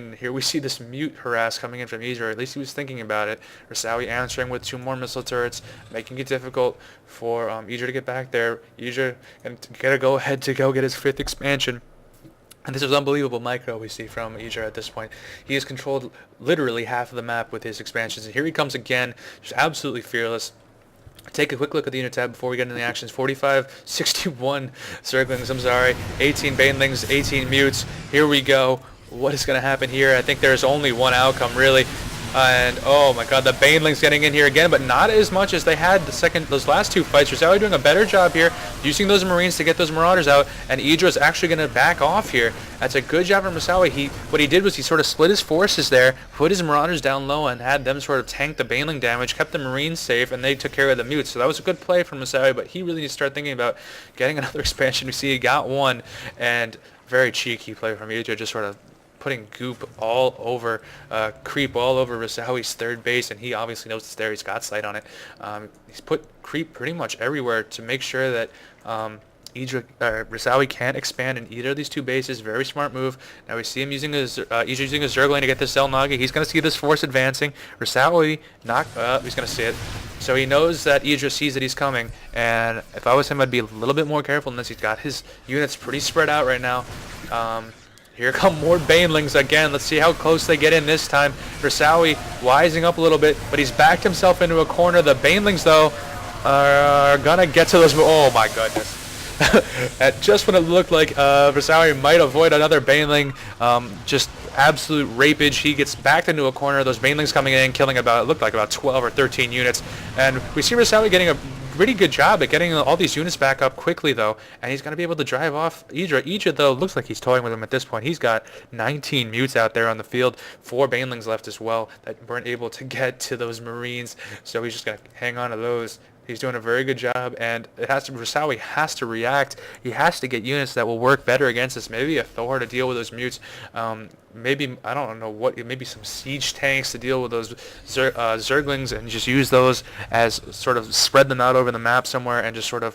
And here we see this mute harass coming in from EGIdra. At least he was thinking about it. Rosowy answering with 2 more missile turrets, making it difficult for EGIdra to get back there. EGIdra gotta go ahead to go get his 5th expansion. And this is unbelievable micro we see from EGIdra at this point. He has controlled literally half of the map with his expansions. And here he comes again, just absolutely fearless. Take a quick look at the unit tab before we get into the actions. 45, 61 Zerglings, I'm sorry, 18 Banelings, 18 Mutes. Here we go. What is going to happen here? I think there's only one outcome, really. And, oh my god, the Banelings getting in here again, but not as much as they had those last 2 fights. Rosowy doing a better job here, using those Marines to get those Marauders out, and EGIdra is actually going to back off here. That's a good job from Rosowy. What he did was he sort of split his forces there, put his Marauders down low, and had them sort of tank the Baneling damage, kept the Marines safe, and they took care of the Mutes. So that was a good play from Rosowy, but he really needs to start thinking about getting another expansion. We see he got one, and very cheeky play from EGIdra, just sort of putting goop all over, creep all over Rosowy's 3rd base, and he obviously knows it's there. He's got sight on it. He's put creep pretty much everywhere to make sure that Rosowy can't expand in either of these 2 bases. Very smart move. Now we see him using his using his Zergling to get this Zelnaga. He's going to see this force advancing. Rosowy he's going to see it. So he knows that EGIdra sees that he's coming, and if I was him, I'd be a little bit more careful in this. He's got his units pretty spread out right now. Here come more Banelings again. Let's see how close they get in this time. Rosowy wising up a little bit, but he's backed himself into a corner. The Banelings, though, are going to get to those. Oh, my goodness. Just when it looked like Rosowy might avoid another Baneling, just absolute rapage. He gets backed into a corner. Those Banelings coming in, killing about, it looked like about 12 or 13 units. And we see Rosowy getting a pretty good job at getting all these units back up quickly, though, and he's going to be able to drive off EGIdra. EGIdra, though, looks like he's toying with him at this point. He's got 19 Mutes out there on the field, 4 Banelings left as well that weren't able to get to those Marines, so he's just going to hang on to those. He's doing a very good job, and Rosowy has to react. He has to get units that will work better against us. Maybe a Thor to deal with those Mutes. Maybe, I don't know what, maybe some siege tanks to deal with those Zerglings, and just use those as sort of spread them out over the map somewhere and just sort of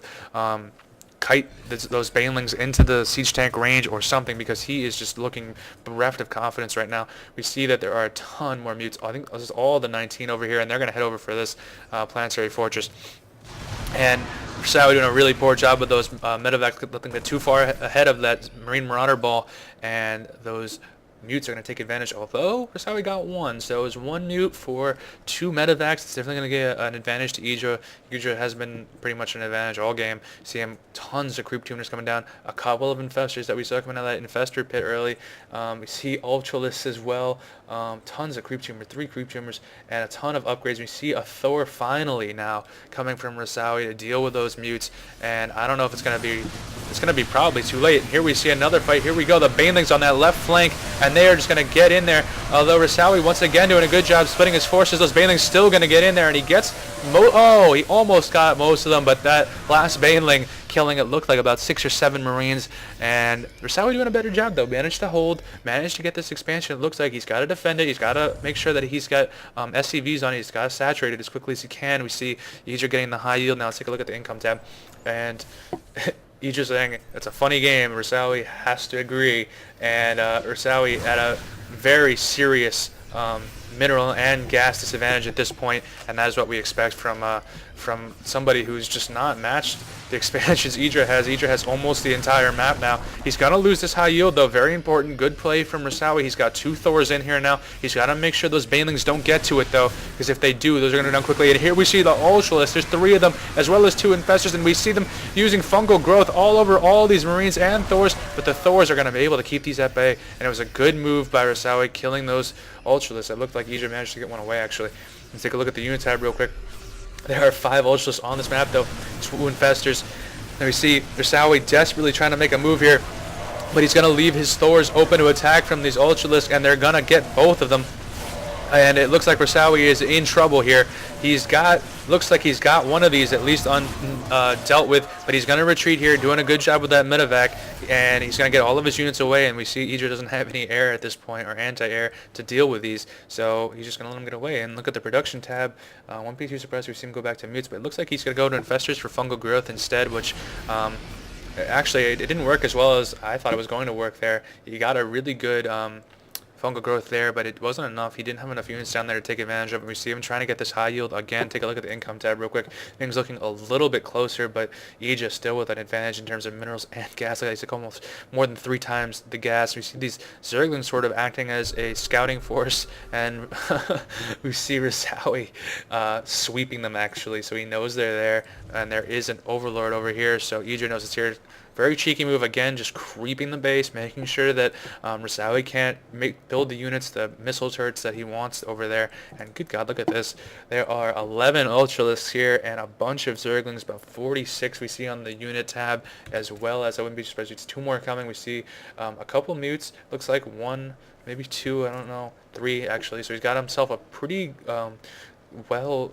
kite those Banelings into the siege tank range or something, because he is just looking bereft of confidence right now. We see that there are a ton more Mutes. I think this is all the 19 over here, and they're going to head over for this planetary fortress. And Rosowy doing a really poor job with those medevacs, looking too far ahead of that Marine Marauder ball, and those Mutes are going to take advantage, although Rosowy got 1, so it was 1 Mute for 2 medevacs. It's definitely going to get an advantage to EGIdra. EGIdra has been pretty much an advantage all game. See him, tons of creep tuners coming down, a couple of infestors that we saw coming out of that infestor pit early. We see ultralists as well, tons of creep tumor, 3 creep tumors, and a ton of upgrades. We see a Thor finally now coming from Rosowy to deal with those Mutes, and I don't know if it's going to be probably too late. Here we see another fight. Here we go, the Banelings on that left flank, and they are just going to get in there. Although Rosowy once again doing a good job splitting his forces, those Banelings still going to get in there, and he gets he almost got most of them, but that last Baneling killing, it looked like about 6 or 7 Marines, and Rosowy doing a better job, though. Managed to hold, managed to get this expansion. It looks like he's got to defend it. He's got to make sure that he's got SCVs on it. He's got to saturate it as quickly as he can. We see EGIdra getting the high yield. Now let's take a look at the income tab, and EGIdra saying it's a funny game. Rosowy has to agree, and Rosowy at a very serious mineral and gas disadvantage at this point, and that is what we expect from somebody who's just not matched the expansions EGIdra has. EGIdra has almost the entire map now. He's going to lose this high yield, though. Very important. Good play from Rosowy. He's got 2 Thors in here now. He's got to make sure those Banelings don't get to it, though, because if they do, those are going to go down quickly. And here we see the Ultralists. There's 3 of them, as well as 2 Infestors, and we see them using fungal growth all over all these Marines and Thors, but the Thors are going to be able to keep these at bay, and it was a good move by Rosowy, killing those Ultralists. It looked like EGIdra managed to get one away, actually. Let's take a look at the unit tab real quick. There are 5 Ultralists on this map, though. 2 Infestors. And we see Rosowy desperately trying to make a move here, but he's going to leave his Thors open to attack from these Ultralisks, and they're going to get both of them. And it looks like Rosowy is in trouble here. Looks like he's got one of these at least dealt with, but he's going to retreat here, doing a good job with that medevac, and he's going to get all of his units away, and we see EGIdra doesn't have any air at this point, or anti-air, to deal with these, so he's just going to let him get away. And look at the production tab. Won't be too surprised if we see him go back to Mutes, but it looks like he's going to go to Infestors for fungal growth instead, which actually it didn't work as well as I thought it was going to work there. He got a really good fungal growth there, but it wasn't enough. He didn't have enough units down there to take advantage of it. We see him trying to get this high yield again. Take a look at the income tab real quick. Things looking a little bit closer, but EGIdra still with an advantage in terms of minerals and gas. Like it's like almost more than 3 times the gas. We see these Zerglings sort of acting as a scouting force, and we see Rosowy sweeping them actually. So he knows they're there, and there is an overlord over here. So EGIdra knows it's here. Very cheeky move again, just creeping the base, making sure that Rosowy can't build the units, the missile turrets that he wants over there. And good God, look at this. There are 11 Ultralisks here and a bunch of Zerglings, about 46 we see on the unit tab, as well as, I wouldn't be surprised, it's 2 more coming. We see a couple mutes, looks like 1, maybe 2, I don't know, 3 actually. So he's got himself a pretty well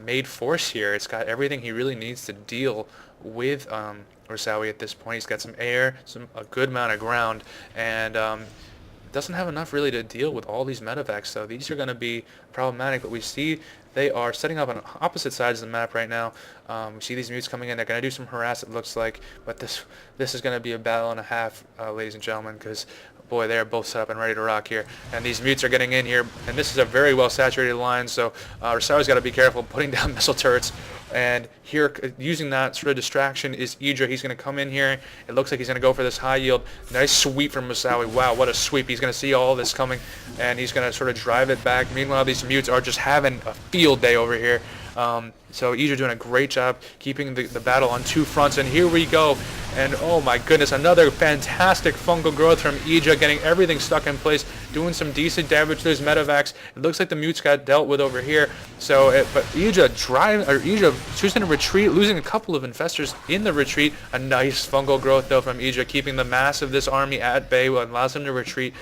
made force here. It's got everything he really needs to deal with Rosowy at this point. He's got some air, a good amount of ground, and doesn't have enough really to deal with all these medevacs, so these are going to be problematic. But we see they are setting up on opposite sides of the map right now. We see these mutes coming in. They're going to do some harass, it looks like, but this is going to be a battle and a half, ladies and gentlemen, because boy, they're both set up and ready to rock here. And these mutes are getting in here, and this is a very well saturated line, so Rosowy's got to be careful putting down missile turrets. And here, using that sort of distraction is EGIdra. He's going to come in here. It looks like he's going to go for this high yield. Nice sweep from Rosowy. Wow, what a sweep. He's going to see all this coming, and he's going to sort of drive it back. Meanwhile, these mutes are just having a field day over here. So EGIdra doing a great job keeping the battle on 2 fronts. And here we go. And oh my goodness, another fantastic fungal growth from EGIdra, getting everything stuck in place, doing some decent damage to those medevacs. It looks like the mutes got dealt with over here. So, but EGIdra choosing to retreat, losing a couple of infestors in the retreat. A nice fungal growth though from EGIdra, keeping the mass of this army at bay, what allows him to retreat.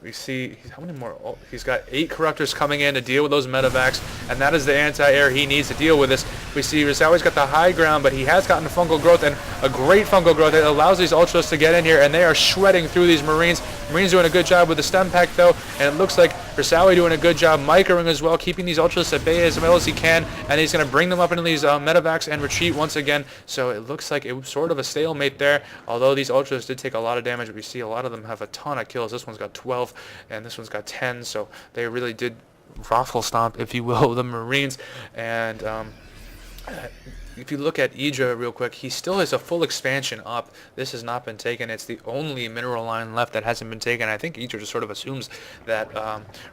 We see how many more. Oh, he's got 8 corruptors coming in to deal with those medevacs, and that is the anti-air he needs to deal with this. We see Rosowy's got the high ground, but he has gotten fungal growth, and a great fungal growth that allows these ultras to get in here, and they are shredding through these Marines. Marines doing a good job with the stem pack though, and it looks like Rosowy doing a good job microing as well, keeping these ultras at bay as well as he can, and he's going to bring them up into these medevacs and retreat once again. So it looks like it was sort of a stalemate there, although these ultras did take a lot of damage. We see a lot of them have a ton of kills. This one's got 12, and this one's got 10, so they really did raffle stomp, if you will, the Marines. And if you look at EGIdra real quick, he still has a full expansion up. This has not been taken. It's the only mineral line left that hasn't been taken. I think EGIdra just sort of assumes that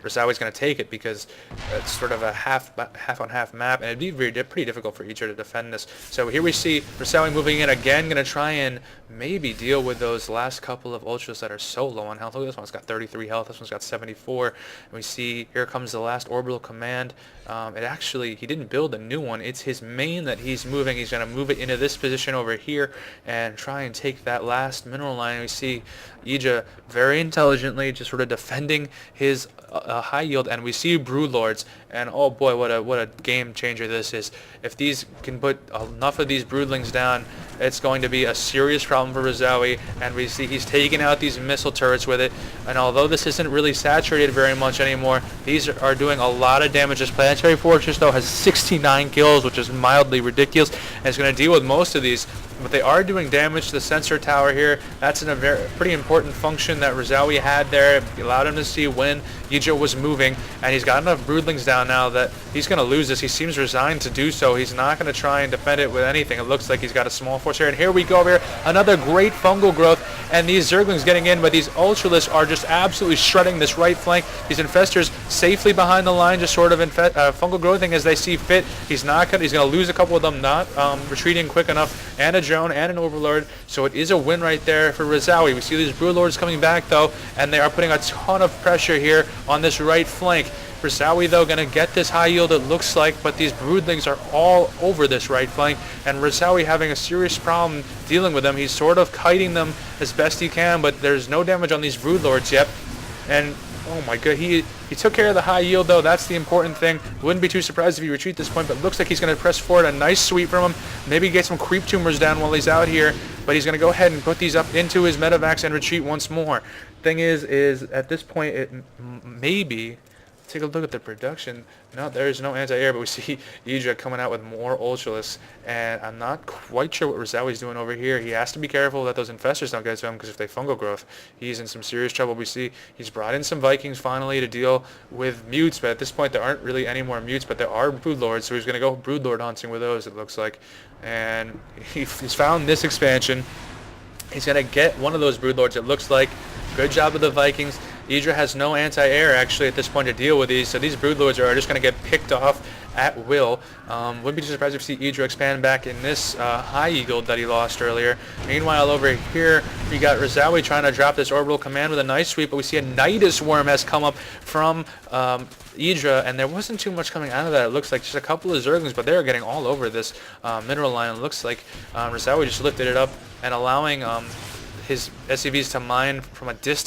Rosowy's going to take it because it's sort of a half-on-half map, and it'd be pretty difficult for EGIdra to defend this. So here we see Rosowy moving in again, going to try and maybe deal with those last couple of ultras that are so low on health. Look, this one's got 33 health. This one's got 74. And we see here comes the last orbital command. He didn't build a new one. It's his main that he's moving. He's going to move it into this position over here and try and take that last mineral line. We see EGIdra very intelligently just sort of defending his high yield, and we see Broodlords, and oh boy, what a game changer this is. If these can put enough of these Broodlings down, it's going to be a serious problem for Rosowy, and we see he's taking out these missile turrets with it. And although this isn't really saturated very much anymore, these are doing a lot of damage. This planetary fortress though has 69 kills, which is mildly ridiculous, and it's going to deal with most of these. But they are doing damage to the sensor tower here. That's a pretty important function that Rosowy had there. It allowed him to see when EGIdra was moving, and he's got enough Broodlings down now that he's going to lose this. He seems resigned to do so. He's not going to try and defend it with anything. It looks like he's got a small force here. And here we go over here. Another great fungal growth, and these Zerglings getting in, but these Ultralisks are just absolutely shredding this right flank. These infestors safely behind the line, just sort of fungal growthing as they see fit. He's going to lose a couple of them, not retreating quick enough, and a drone and an overlord. So it is a win right there for Rosowy. We see these Broodlords coming back though, and they are putting a ton of pressure here on this right flank. Rosowy though going to get this high yield, it looks like, but these Broodlings are all over this right flank, and Rosowy having a serious problem dealing with them. He's sort of kiting them as best he can, but there's no damage on these Broodlords yet. And oh my god, he took care of the high yield though. That's the important thing. Wouldn't be too surprised if he retreat this point, but looks like he's going to press forward. A nice sweep from him. Maybe get some creep tumors down while he's out here, but he's going to go ahead and put these up into his medevacs and retreat once more. Thing is at this point it maybe take a look at the production. No, there's no anti-air, but we see EGIdra coming out with more Ultralisk, and I'm not quite sure what Rosowy's doing over here. He has to be careful that those infestors don't get to him, because if they fungal growth, he's in some serious trouble. We see he's brought in some Vikings finally to deal with mutes, but at this point there aren't really any more mutes, but there are Broodlords, so he's going to go Broodlord hunting with those, it looks like. And he's found this expansion. He's going to get one of those Broodlords, it looks like. Good job of the Vikings. EGIdra has no anti-air actually at this point to deal with these, so these Broodlords are just going to get picked off at will. Wouldn't be too surprised if we see EGIdra expand back in this high eagle that he lost earlier. Meanwhile, over here, we got Rosowy trying to drop this orbital command with a nice sweep, but we see a Nidus Worm has come up from EGIdra, and there wasn't too much coming out of that. It looks like just a couple of Zerglings, but they're getting all over this mineral line. It looks like Rosowy just lifted it up and allowing his SCVs to mine from a distance.